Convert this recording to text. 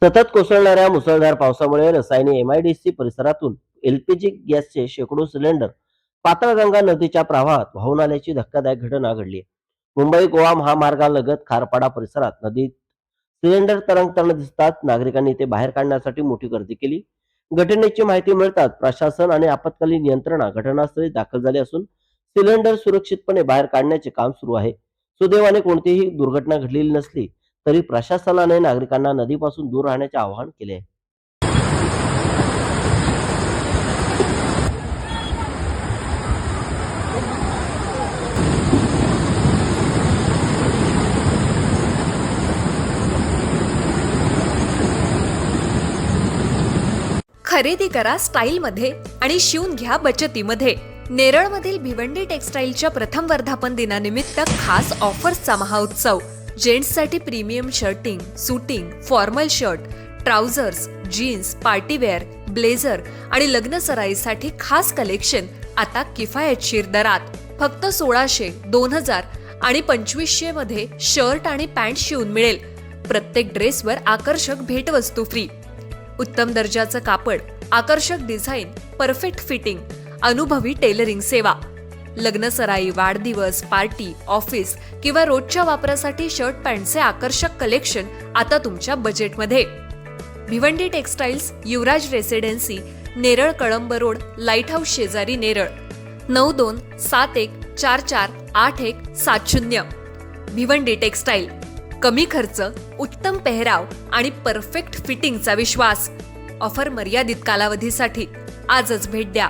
सतत कोसळणाऱ्या मुसळधार पावसामुळे रसायने एमआयडीसी परिसरातून एलपीजी गॅसचे शेकडो सिलेंडर पाताळगंगा नदीच्या प्रवाहात वाहून आल्याची धक्कादायक घटना घडली. मुंबई गोवा महामार्गालगत खारपाडा परिसरात नदीत सिलेंडर तरंगताना दिसतात. नागरिकांनी ते बाहेर काढण्यासाठी मोठी गर्दी केली. घटनेची माहिती मिळताच प्रशासन आणि आपत्कालीन यंत्रणा घटनास्थळी दाखल झाली असून सिलेंडर सुरक्षितपणे बाहेर काढण्याचे काम सुरू आहे. सुदैवाने कोणतीही दुर्घटना घडलेली नसली तरी प्रशासनाने नागरिकांना नदीपासून दूर राहण्याचे आवाहन केले आहे. खरेदी करा स्टाईलमध्ये आणि शिवून घ्या बचतीमध्ये. नेरळमधील भिवंडी टेक्सटाईलच्या प्रथम वर्धापन दिनानिमित्त खास ऑफर्सचा महाउत्सव. जेंट्ससाठी premium shirting, suiting, formal shirt, trousers, jeans, partywear, blazer आणि लग्न सराईसाठी खास कलेक्शन आता किफायतशीर दरात. फक्त 1600, 2000 आणि 2500 मध्ये शर्ट आणि पॅन्ट शिवून मिळेल. प्रत्येक ड्रेसवर आकर्षक भेटवस्तू फ्री. उत्तम दर्जाचं कापड, आकर्षक डिझाईन, परफेक्ट फिटिंग, अनुभवी टेलरिंग सेवा. लग्न सराई, वाढदिवस, पार्टी, ऑफिस किंवा रोजच्या वापरासाठी शर्ट पॅन्टचे आकर्षक कलेक्शन आता तुमच्या बजेटमध्ये. Bhiwandi textiles, Yuvraj residency, Neral Kalamb road, light house शेजारी, नेरळ. 9271448170. भिवंडी टेक्सटाईल. कमी खर्च, उत्तम पेहराव आणि परफेक्ट फिटिंगचा विश्वास. ऑफर मर्यादित कालावधीसाठी. आजच भेट द्या.